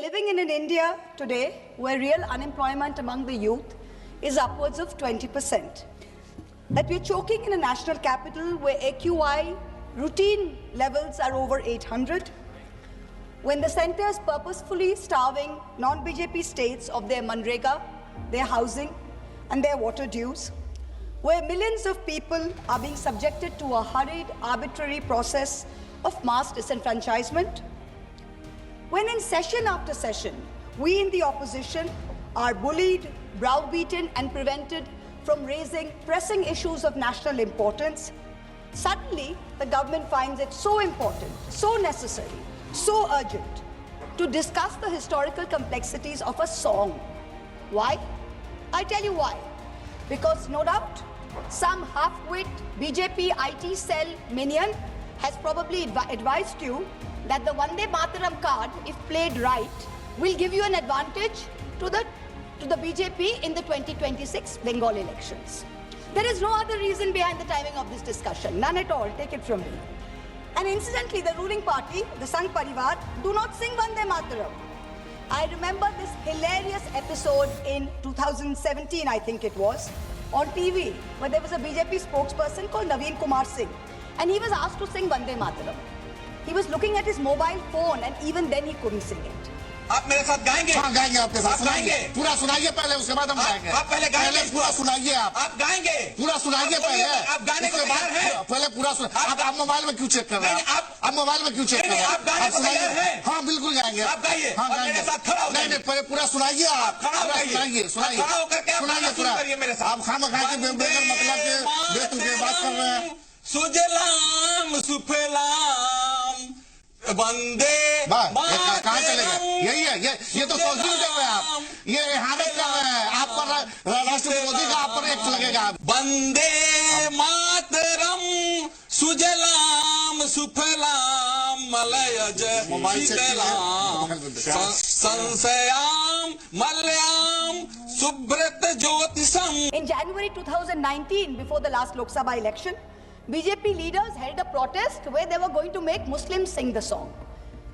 living in an India today where real unemployment among the youth is upwards of 20%. That we're choking in a national capital where AQI routine levels are over 800. When the centre is purposefully starving non-BJP states of their Manrega, their housing and their water dues, where millions of people are being subjected to a hurried, arbitrary process of mass disenfranchisement, when in session after session, we in the opposition are bullied, browbeaten and prevented from raising pressing issues of national importance, suddenly the government finds it so important, so necessary, so urgent to discuss the historical complexities of a song. Why? I tell you why. Because no doubt, some half-wit BJP IT cell minion has probably advised you that the Vande Mataram card, if played right, will give you an advantage to the BJP in the 2026 Bengal elections. There is no other reason behind the timing of this discussion, none at all, take it from me. And incidentally, the ruling party, the Sangh Parivar, do not sing Vande Mataram. I remember this hilarious episode in 2017, I think it was, on TV, where there was a BJP spokesperson called Naveen Kumar Singh, and he was asked to sing Vande Mataram. He was looking at his mobile phone, and even then he couldn't sing it. आप मेरे साथ गाएंगे? हाँ गाएंगे आपके साथ, गाएंगे? पूरा सुनाइए पहले, उसके बाद हम गाएंगे। आप पहले गाएंगे? पूरा सुनाइए आप गाएंगे? पूरा सुनाइए पहले। आप गाने को तैयार हैं? पहले पूरा आप मोबाइल में क्यों चेक कर रहे हैं? आप मोबाइल में क्यों चेक कर रहे हैं? आप गाने को तैयार हैं? हाँ बिल्कुल गाएंगे। आप गाइए। हाँ गाएंगे। मेरे साथ खड़ा हो जाइए। नहीं पहले पूरा सुनाइए आप। खड़ा हो जाइए। सुनाइए खड़ा होकर के सुनाइए पूरा। मेरे साथ। आप खामखा के बेगर मतलब के बेतुके बात कर रहे हैं। सुजलाम सुफलाम वंदे कहाँ चले गए? यही है, ये तो तौहीन कर रहे हैं आप, ये इहानत कर रहे हैं आप पर, राष्ट्र विरोधी का आप पर एक्ट लगेगा। वंदे मातरम सुजलाम सुफलाम मलयज शीतलाम संशयाम मलयाम Subrat ज्योतिषम. In January 2019, before the last Lok Sabha election, BJP leaders held a protest where they were going to make Muslims sing the song.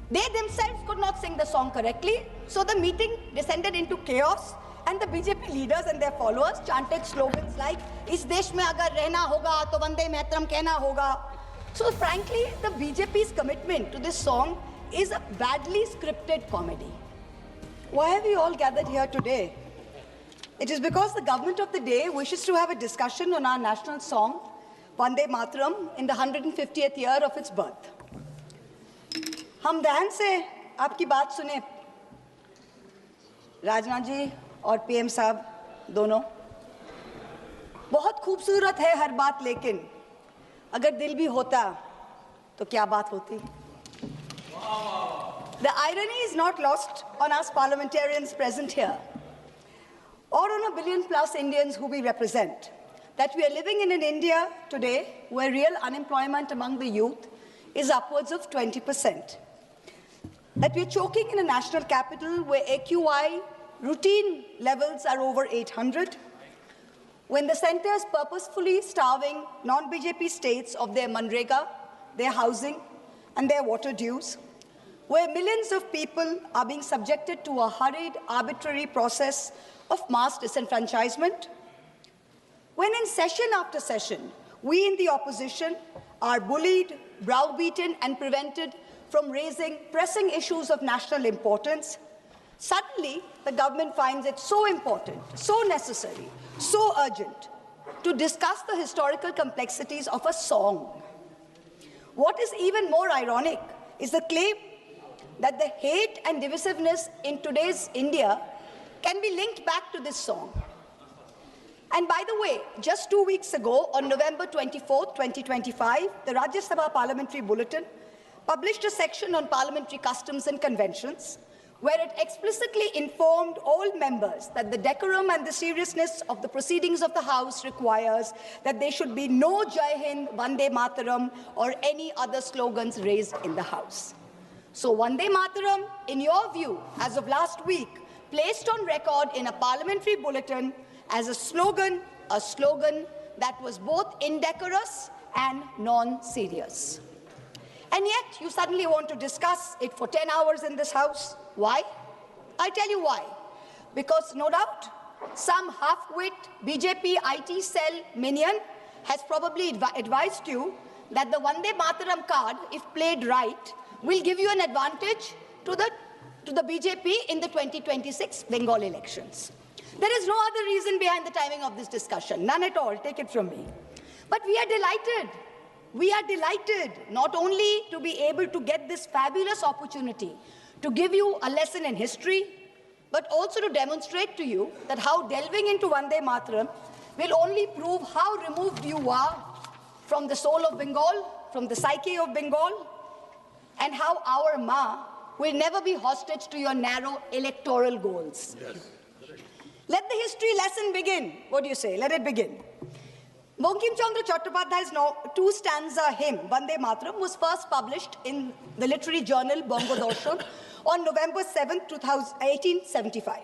They themselves could not sing the song correctly, so the meeting descended into chaos and the BJP leaders and their followers chanted slogans like, "Is desh mein agar rehna hoga, to Vande Mataram kehna hoga." So frankly, the BJP's commitment to this song is a badly scripted comedy. Why have we all gathered here today? It is because the government of the day wishes to have a discussion on our national song, Vande Mataram, in the 150th year of its birth. हम ध्यान से आपकी बात सुने, राजनाथ जी और PM साहब दोनों। बहुत खूबसूरत है हर बात, लेकिन अगर दिल भी होता तो क्या बात होती? The irony is not lost on us parliamentarians present here, or on a billion plus Indians who we represent, that we are living in an India today where real unemployment among the youth is upwards of 20%. That we are choking in a national capital where AQI routine levels are over 800. When the centre is purposefully starving non-BJP states of their Manrega, their housing and their water dues, where millions of people are being subjected to a hurried, arbitrary process of mass disenfranchisement, when in session after session, we in the opposition are bullied, browbeaten and prevented from raising pressing issues of national importance, suddenly the government finds it so important, so necessary, so urgent to discuss the historical complexities of a song. What is even more ironic is the claim that the hate and divisiveness in today's India can be linked back to this song. And by the way, just 2 weeks ago, on November 24th, 2025, the Rajya Sabha Parliamentary Bulletin published a section on parliamentary customs and conventions, where it explicitly informed all members that the decorum and the seriousness of the proceedings of the House requires that there should be no Jai Hind, Vande Mataram, or any other slogans raised in the House. So Vande Mataram, in your view, as of last week, placed on record in a parliamentary bulletin as a slogan that was both indecorous and non-serious. And yet, you suddenly want to discuss it for 10 hours in this House. Why? I'll tell you why. Because no doubt, some half-wit BJP IT cell minion has probably advised you that the Vande Mataram card, if played right, will give you an advantage to the BJP in the 2026 Bengal elections. There is no other reason behind the timing of this discussion, none at all, take it from me. But we are delighted. We are delighted not only to be able to get this fabulous opportunity to give you a lesson in history, but also to demonstrate to you that how delving into Vande Mataram will only prove how removed you are from the soul of Bengal, from the psyche of Bengal, and how our Ma will never be hostage to your narrow electoral goals. Yes. Let the history lesson begin. What do you say? Let it begin. Bankim Chandra Chattopadhyay's two-stanza hymn, Vande Mataram, was first published in the literary journal Bongo Darshan on November 7, 1875.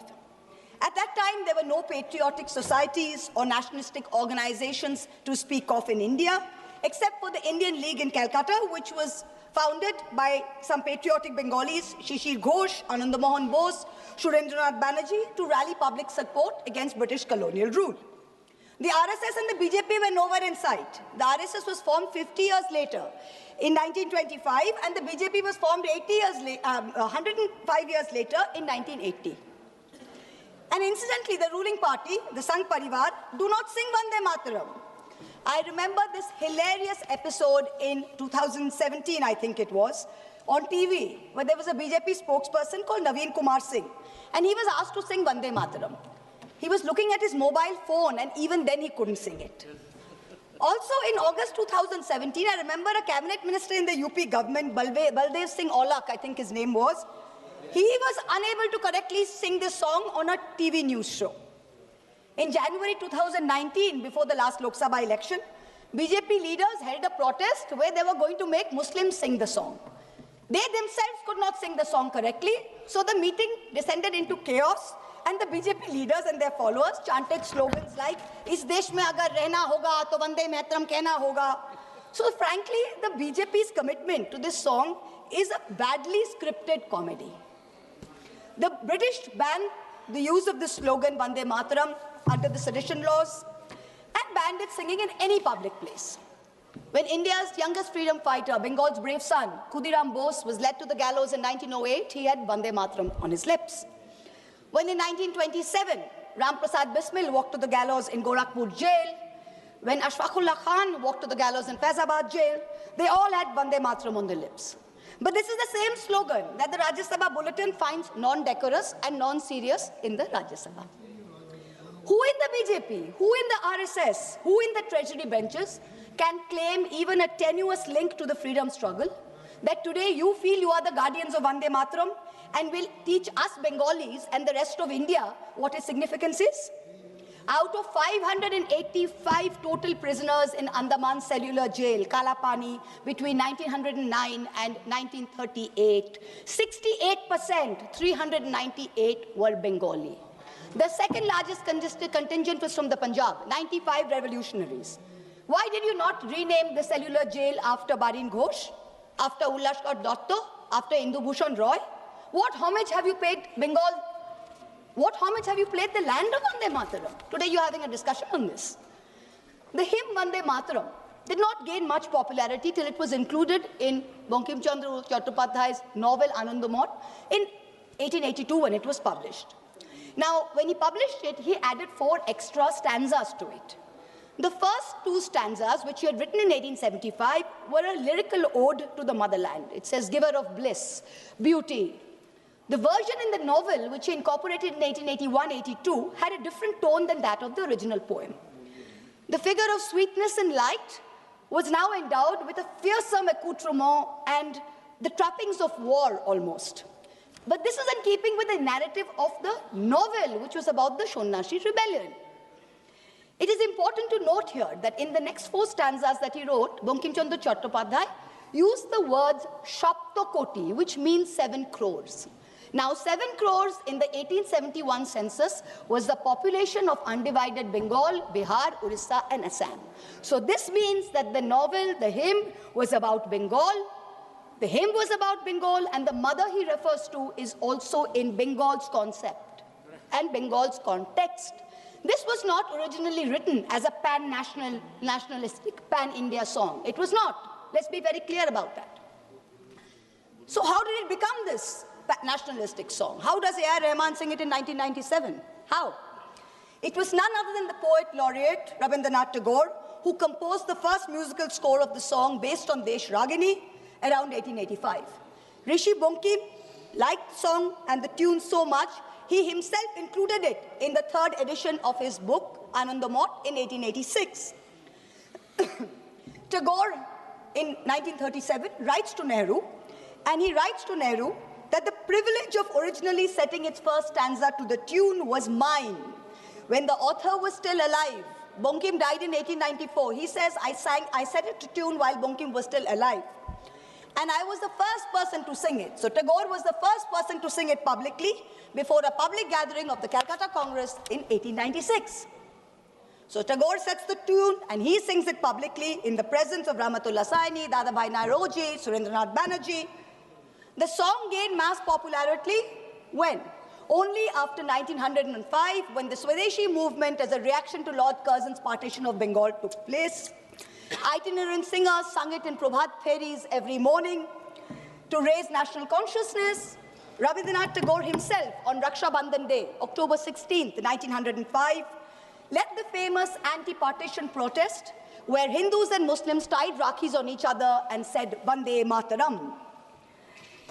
At that time, there were no patriotic societies or nationalistic organizations to speak of in India, except for the Indian League in Calcutta, which was founded by some patriotic Bengalis, Shishir Ghosh, Anand Mohan Bose, Surendranath Banerjee, to rally public support against British colonial rule. The RSS and the BJP were nowhere in sight. The RSS was formed 50 years later, in 1925, and the BJP was formed 105 years later, in 1980. And incidentally, the ruling party, the Sangh Parivar, do not sing Vande Mataram. I remember this hilarious episode in 2017, I think it was, on TV, where there was a BJP spokesperson called Naveen Kumar Singh, and he was asked to sing Vande Mataram. He was looking at his mobile phone, and even then he couldn't sing it. Also, in August 2017, I remember a cabinet minister in the UP government, Baldev Singh Aulak, I think his name was, he was unable to correctly sing this song on a TV news show. In January 2019, before the last Lok Sabha election, BJP leaders held a protest where they were going to make Muslims sing the song. They themselves could not sing the song correctly, so the meeting descended into chaos, and the BJP leaders and their followers chanted slogans like, "Is desh mein agar rehna hoga, to Vande Mataram kehna hoga." So frankly, the BJP's commitment to this song is a badly scripted comedy. The British banned the use of this slogan, Vande Mataram, under the sedition laws, and banned its singing in any public place. When India's youngest freedom fighter, Bengal's brave son, Khudiram Bose, was led to the gallows in 1908, he had Vande Mataram on his lips. When in 1927, Ram Prasad Bismil walked to the gallows in Gorakhpur jail, when Ashfaqullah Khan walked to the gallows in Faizabad jail, they all had Vande Mataram on their lips. But this is the same slogan that the Rajya Sabha bulletin finds non-decorous and non-serious in the Rajya Sabha. Who in the BJP, who in the RSS, who in the treasury benches can claim even a tenuous link to the freedom struggle, that today you feel you are the guardians of Vande Mataram and will teach us Bengalis and the rest of India what its significance is? Out of 585 total prisoners in Andaman Cellular Jail, Kalapani, between 1909 and 1938, 68%, 398, were Bengali. The second largest contingent was from the Punjab, 95 revolutionaries. Why did you not rename the cellular jail after Barin Ghosh, after Ullashkar Dotto, after Indu Bhushan Roy? What homage have you paid Bengal? What homage have you played the land of Vande Mataram? Today you're having a discussion on this. The hymn Vande Mataram did not gain much popularity till it was included in Bankim Chandra Chattopadhyay's novel Anandamot in 1882 when it was published. Now, when he published it, he added 4 extra stanzas to it. The first 2 stanzas, which he had written in 1875, were a lyrical ode to the motherland. It says, giver of bliss, beauty. The version in the novel, which he incorporated in 1881-82, had a different tone than that of the original poem. The figure of sweetness and light was now endowed with a fearsome accoutrement and the trappings of war almost. But this is in keeping with the narrative of the novel, which was about the Shonnashi rebellion. It is important to note here that in the next 4 stanzas that he wrote, Bankim Chandra Chattopadhyay used the words Shaptakoti, which means 7 crores. Now, 7 crores in the 1871 census was the population of undivided Bengal, Bihar, Orissa, and Assam. So this means that the novel, the hymn, was about Bengal, The hymn was about Bengal, and the mother he refers to is also in Bengal's concept and Bengal's context. This was not originally written as a nationalistic, pan-India song. It was not. Let's be very clear about that. So how did it become this nationalistic song? How does A.R. Rahman sing it in 1997? How? It was none other than the poet laureate Rabindranath Tagore who composed the first musical score of the song based on Desh Ragini around 1885. Rishi Bankim liked the song and the tune so much, he himself included it in the third edition of his book, Anandamot, in 1886. Tagore, in 1937, writes to Nehru, and he writes to Nehru that the privilege of originally setting its first stanza to the tune was mine. When the author was still alive, Bankim died in 1894. He says, I set it to tune while Bankim was still alive. And I was the first person to sing it. So Tagore was the first person to sing it publicly before a public gathering of the Calcutta Congress in 1896. So Tagore sets the tune and he sings it publicly in the presence of Rahmatullah Saini, Dadabhai Nairoji, Surendranath Banerjee. The song gained mass popularity when? Only after 1905, when the Swadeshi movement as a reaction to Lord Curzon's partition of Bengal took place. Itinerant singers sung it in Prabhat Feris every morning to raise national consciousness. Rabindranath Tagore himself, on Raksha Bandhan Day, October 16th, 1905, led the famous anti-partition protest where Hindus and Muslims tied Rakhis on each other and said, Vande Mataram.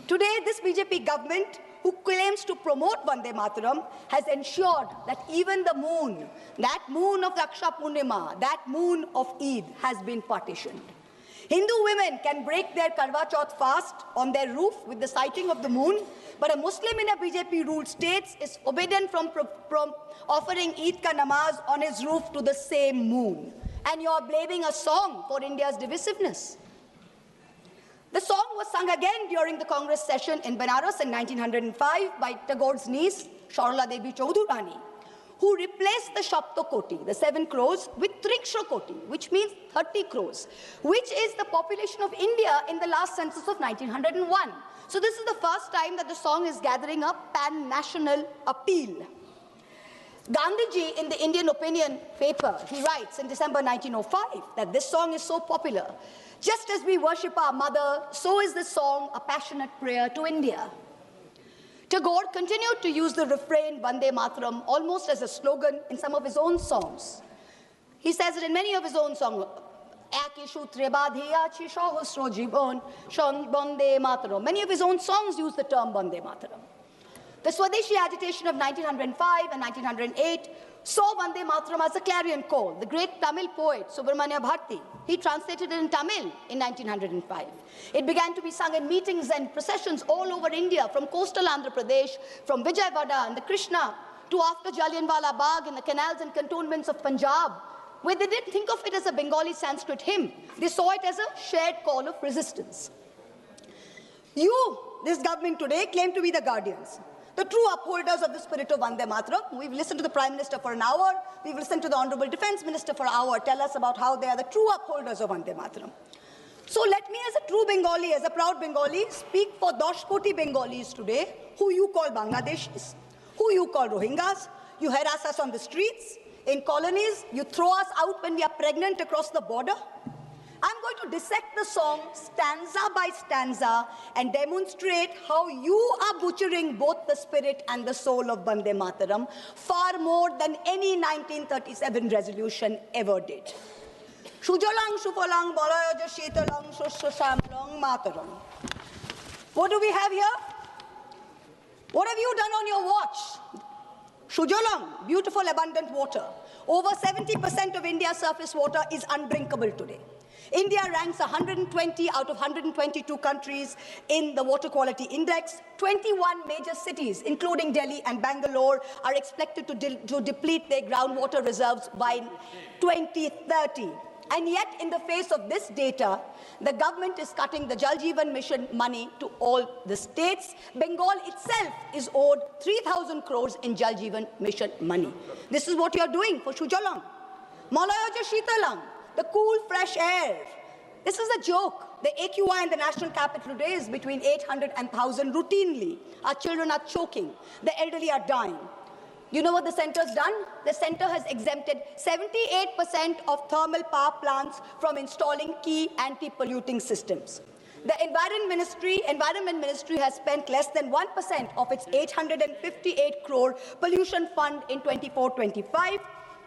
Today, this BJP government, who claims to promote Vande Mataram, has ensured that even the moon, that moon of Raksha Purnima, that moon of Eid, has been partitioned. Hindu women can break their Karwa Chauth fast on their roof with the sighting of the moon, but a Muslim in a BJP-ruled state is forbidden from offering Eid ka namaz on his roof to the same moon. And you're blaming a song for India's divisiveness. The song was sung again during the Congress session in Benares in 1905 by Tagore's niece, Sharla Devi Chaudhurani, who replaced the Shapto Koti, the 7 crores, with Triksha Koti, which means 30 crores, which is the population of India in the last census of 1901. So this is the first time that the song is gathering a pan-national appeal. Gandhiji, in the Indian Opinion paper, he writes in December 1905 that this song is so popular. Just as we worship our mother, so is this song a passionate prayer to India. Tagore continued to use the refrain Vande Mataram almost as a slogan in some of his own songs. He says it in many of his own songs. Many of his own songs use the term Vande Mataram. The Swadeshi agitation of 1905 and 1908 saw Vande Mataram as a clarion call. The great Tamil poet Subramanya Bharati, he translated it in Tamil in 1905. It began to be sung in meetings and processions all over India, from coastal Andhra Pradesh, from Vijayawada and the Krishna, to after Jallianwala Bagh in the canals and cantonments of Punjab, where they didn't think of it as a Bengali Sanskrit hymn. They saw it as a shared call of resistance. You, this government today, claim to be the guardians, the true upholders of the spirit of Vande Mataram. We've listened to the Prime Minister for an hour. We've listened to the Honorable Defence Minister for an hour tell us about how they are the true upholders of Vande Mataram. So let me, as a true Bengali, as a proud Bengali, speak for 10 koti Bengalis today, who you call Bangladeshis, who you call Rohingyas. You harass us on the streets, in colonies. You throw us out when we are pregnant across the border. I'm going to dissect the song stanza by stanza and demonstrate how you are butchering both the spirit and the soul of Vande Mataram far more than any 1937 resolution ever did. Shujalang Shufalang Balayaja Shitalang Shushasamlang Mataram. What do we have here? What have you done on your watch? Shujalang, beautiful abundant water. Over 70% of India's surface water is undrinkable today. India ranks 120 out of 122 countries in the Water Quality Index. 21 major cities, including Delhi and Bangalore, are expected to deplete their groundwater reserves by 2030. And yet, in the face of this data, the government is cutting the Jal Jeevan Mission money to all the states. Bengal itself is owed 3,000 crores in Jal Jeevan Mission money. This is what you are doing for Shujalang. Malayaja Shitalang, the cool, fresh air. This is a joke. the AQI in the national capital today is between 800 and 1,000 routinely. Our children are choking. The elderly are dying. You know what the centre has done? The centre has exempted 78% of thermal power plants from installing key anti-polluting systems. The Environment Ministry has spent less than 1% of its 858 crore pollution fund in 24-25.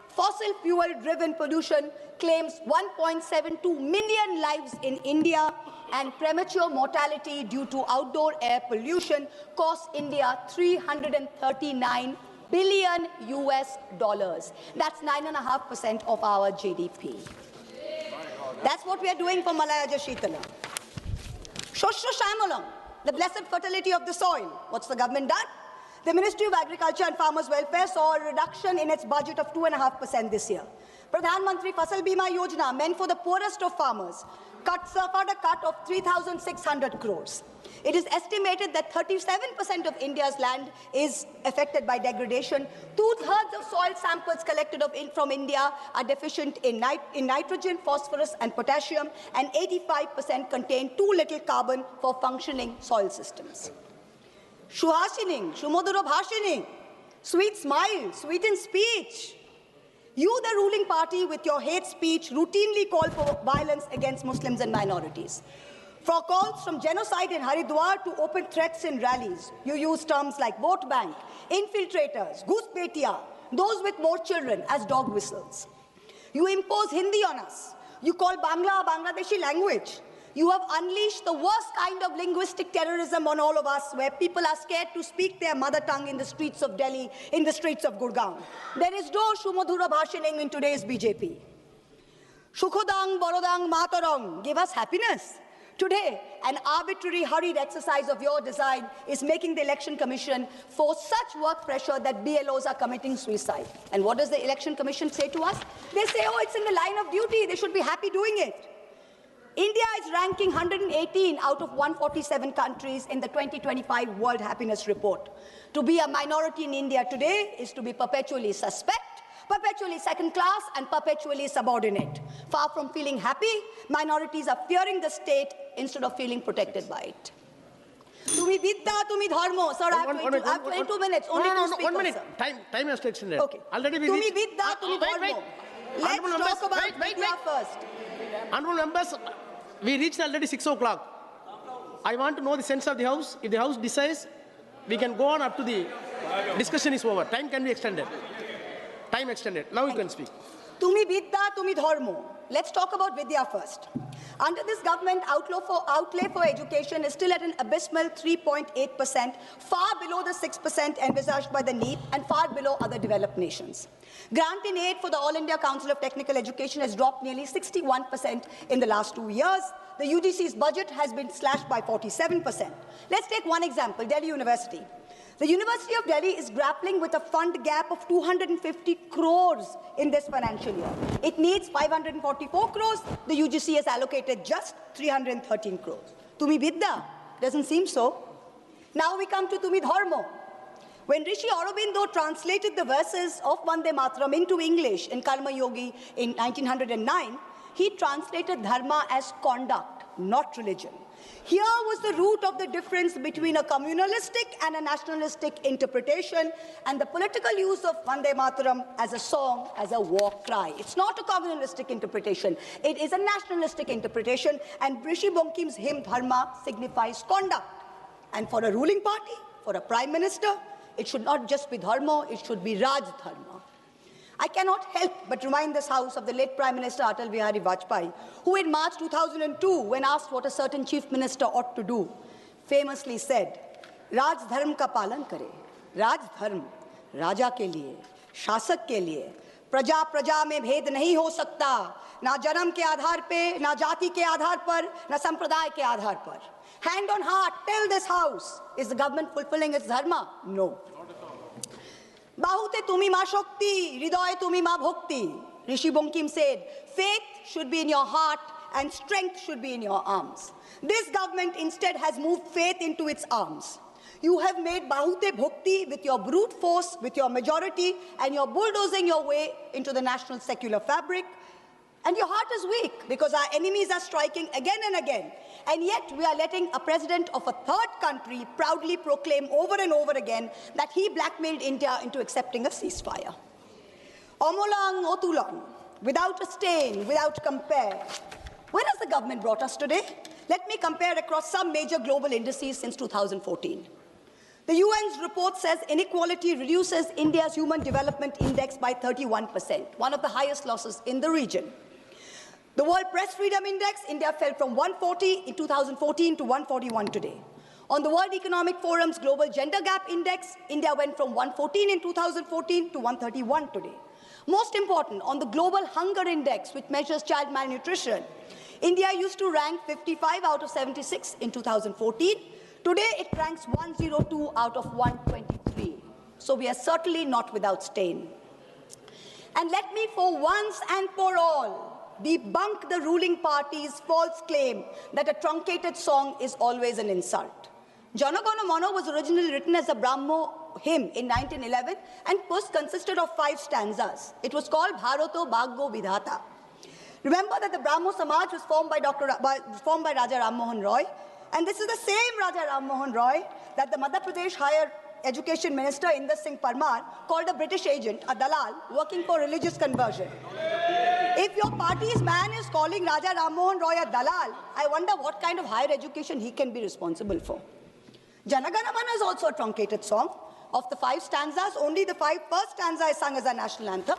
Fossil fuel-driven pollution claims 1.72 million lives in India, and premature mortality due to outdoor air pollution costs India $339 billion US. That's 9.5% of our GDP. That's what we are doing for Malaya Shitala. Shosho Shamalam, the blessed fertility of the soil. What's the government done? The Ministry of Agriculture and Farmers Welfare saw a reduction in its budget of 2.5% this year. Pradhan Mantri Fasal Bima Yojana, meant for the poorest of farmers, suffered a cut of 3,600 crores. It is estimated that 37% of India's land is affected by degradation. 2/3 of soil samples collected from India are deficient in nitrogen, phosphorus, and potassium, and 85% contain too little carbon for functioning soil systems. Shuhashining, Shumoduro Bhashining, sweet smile, sweet in speech. You, the ruling party, with your hate speech, routinely call for violence against Muslims and minorities. For calls from genocide in Haridwar to open threats in rallies, you use terms like vote bank, infiltrators, ghuspetia, those with more children as dog whistles. You impose Hindi on us. You call Bangla a Bangladeshi language. You have unleashed the worst kind of linguistic terrorism on all of us, where people are scared to speak their mother tongue in the streets of Delhi, in the streets of Gurgaon. There is no Shumodhura Bhashining in today's BJP. Shukhodang, Borodang, Matarang, give us happiness. Today, an arbitrary, hurried exercise of your design is making the Election Commission force such work pressure that BLOs are committing suicide. And what does the Election Commission say to us? They say, oh, it's in the line of duty. They should be happy doing it. India is ranking 118 out of 147 countries in the 2025 World Happiness Report. To be a minority in India today is to be perpetually suspect, perpetually second class, and perpetually subordinate. Far from feeling happy, minorities are fearing the state instead of feeling protected by it. Tumi vidya, tumi dharmo. Sir, I have 22 minutes. Only two speakers. 1 minute. Time has to extend. Okay. Already we Tumi vidya, tumi dharmo. Let's talk about vidya first. Honorable members, we reached already 6 o'clock. I want to know the sense of the House. If the House decides, we can go on up to the discussion is over. Time can be extended. Time extended. Now you can speak. Tumi vidya, tumi dharmo. Let's talk about vidya first. Under this government, outlay for education is still at an abysmal 3.8%, far below the 6% envisaged by the NEP and far below other developed nations. Grant in aid for the All India Council of Technical Education has dropped nearly 61% in the last 2 years. The UGC's budget has been slashed by 47%. Let's take one example, Delhi University. The University of Delhi is grappling with a fund gap of 250 crores in this financial year. It needs 544 crores. The UGC has allocated just 313 crores. Tumi vidya? Doesn't seem so. Now we come to Tumi dharmo. When Rishi Aurobindo translated the verses of Vande Mataram into English in Karma Yogi in 1909, he translated dharma as conduct, not religion. Here was the root of the difference between a communalistic and a nationalistic interpretation and the political use of Vande Mataram as a song, as a war cry. It's not a communalistic interpretation. It is a nationalistic interpretation, and Rishi Bonkim's hymn Dharma signifies conduct. And for a ruling party, for a prime minister, it should not just be Dharma, it should be Raj Dharma. I cannot help but remind this House of the late Prime Minister Atal Bihari Vajpayee, who in March 2002, when asked what a certain chief minister ought to do, famously said, Raj Dharm ka palan kare. Raj Dharm, Raja ke liye, Shasak ke liye. Praja praja mein bhed nahi ho sakta. Na janam ke aadhar pe, na jati ke aadhar par, na sampraday ke aadhar par. Hand on heart, tell this House, is the government fulfilling its dharma? No. Bahute tumi ma shakti, hriday tumi ma bhakti. Rishi Bonkim said, faith should be in your heart and strength should be in your arms. This government instead has moved faith into its arms. You have made bahute bhakti with your brute force, with your majority, and you're bulldozing your way into the national secular fabric. And your heart is weak because our enemies are striking again and again. And yet we are letting a president of a third country proudly proclaim over and over again that he blackmailed India into accepting a ceasefire. Omolang Otulang, without a stain, without compare. Where has the government brought us today? Let me compare across some major global indices since 2014. The UN's report says inequality reduces India's Human Development Index by 31%, one of the highest losses in the region. The World Press Freedom Index, India fell from 140 in 2014 to 141 today. On the World Economic Forum's Global Gender Gap Index, India went from 114 in 2014 to 131 today. Most important, on the Global Hunger Index, which measures child malnutrition, India used to rank 55 out of 76 in 2014. Today, it ranks 102 out of 123. So we are certainly not without stain. And let me, for once and for all, debunk the ruling party's false claim that a truncated song is always an insult. Jana Gana Mana was originally written as a Brahmo hymn in 1911 and consisted of 5 stanzas. It was called Bharato Bhaggo Vidhata. Remember that the Brahmo Samaj was formed by Raja Ram Mohan Roy, and this is the same Raja Ram Mohan Roy that the Madhya Pradesh Higher Education Minister Inder Singh Parmar called a British agent, a dalal, working for religious conversion. If your party's man is calling Raja Ram Mohan Roy a dalal, I wonder what kind of higher education he can be responsible for. Jana Gana Mana is also a truncated song. Of the 5 stanzas, only the first stanza is sung as a national anthem.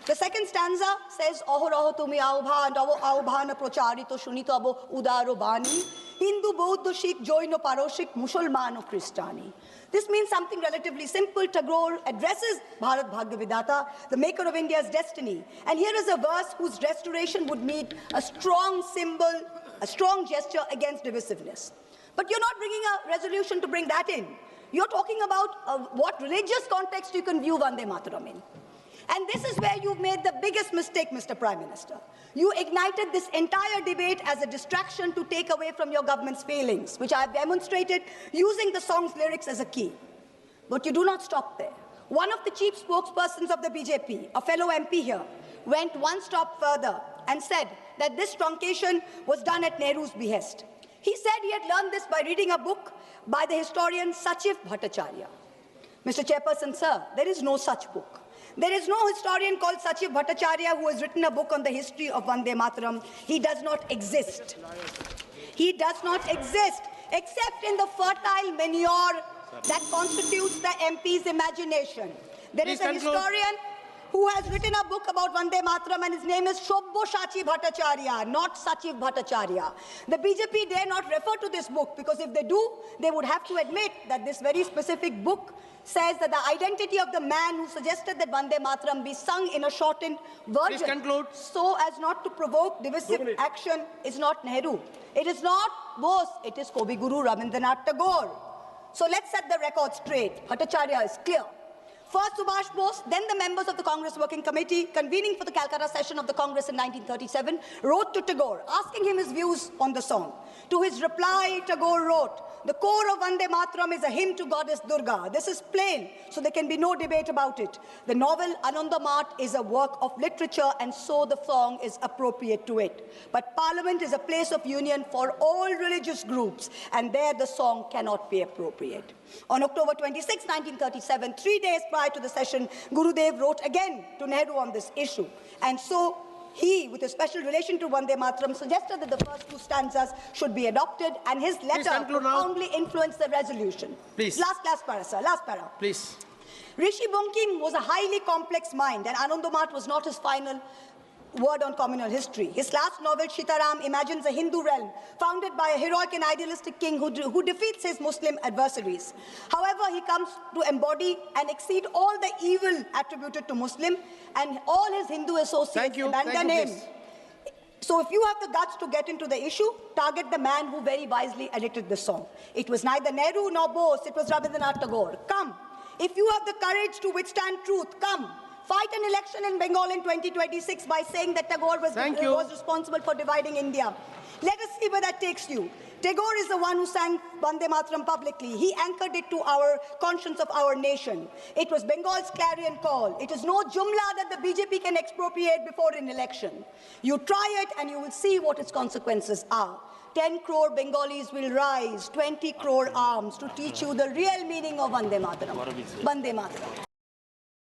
The second stanza says, Aho raho tumi aubhana procharito shunito abo udaro bani, Hindu, Bauddha, Sikh, Jaino, Paroshik, Musulman, Christiani. This means something relatively simple. Tagore addresses Bharat Bhagya Vidhata, the maker of India's destiny. And here is a verse whose restoration would mean a strong symbol, a strong gesture against divisiveness. But you're not bringing a resolution to bring that in. You're talking about what religious context you can view Vande Mataram in. And this is where you've made the biggest mistake, Mr. Prime Minister. You ignited this entire debate as a distraction to take away from your government's failings, which I have demonstrated using the song's lyrics as a key. But you do not stop there. One of the chief spokespersons of the BJP, a fellow MP here, went one step further and said that this truncation was done at Nehru's behest. He said he had learned this by reading a book by the historian Sachiv Bhattacharya. Mr. Chairperson, sir, there is no such book. There is no historian called Sachiv Bhattacharya who has written a book on the history of Vande Mataram. He does not exist. He does not exist, except in the fertile manure that constitutes the MP's imagination. There is a historian who has written a book about Vande Mataram, and his name is Shobboshachi Bhattacharya, not Sachiv Bhattacharya. The BJP dare not refer to this book, because if they do, they would have to admit that this very specific book says that the identity of the man who suggested that Vande Mataram be sung in a shortened version so as not to provoke divisive action is not Nehru. It is not Bose, it is Kavi Guru Rabindranath Tagore. So let's set the record straight. Bhattacharya is clear. First Subhash Bose, then the members of the Congress Working Committee, convening for the Calcutta session of the Congress in 1937, wrote to Tagore, asking him his views on the song. To his reply, Tagore wrote, "The core of Vande Mataram is a hymn to goddess Durga. This is plain, so there can be no debate about it. The novel Anandamath is a work of literature, and so the song is appropriate to it. But Parliament is a place of union for all religious groups, and there the song cannot be appropriate." On October 26, 1937, 3 days prior to the session, Gurudev wrote again to Nehru on this issue. And so he, with a special relation to Vande Mataram, suggested that the first 2 stanzas should be adopted, and his letter profoundly influenced the resolution. Please. Last para, sir. Last para. Please. Rishi Bankim was a highly complex mind, and Anandamath was not his final word on communal history. His last novel, Sitaram, imagines a Hindu realm founded by a heroic and idealistic king who defeats his Muslim adversaries. However, he comes to embody and exceed all the evil attributed to Muslim, and all his Hindu associates abandon him. So if you have the guts to get into the issue, target the man who very wisely edited the song. It was neither Nehru nor Bose, it was Rabindranath Tagore. Come. If you have the courage to withstand truth, come. fight an election in Bengal in 2026 by saying that Tagore Thank you. was responsible for dividing India. Let us see where that takes you. Tagore is the one who sang Vande Mataram publicly. He anchored it to our conscience of our nation. It was Bengal's clarion call. It is no jumla that the BJP can expropriate before an election. You try it and you will see what its consequences are. 10 crore Bengalis will rise, 20 crore arms to teach you the real meaning of Vande Mataram. Vande Mataram.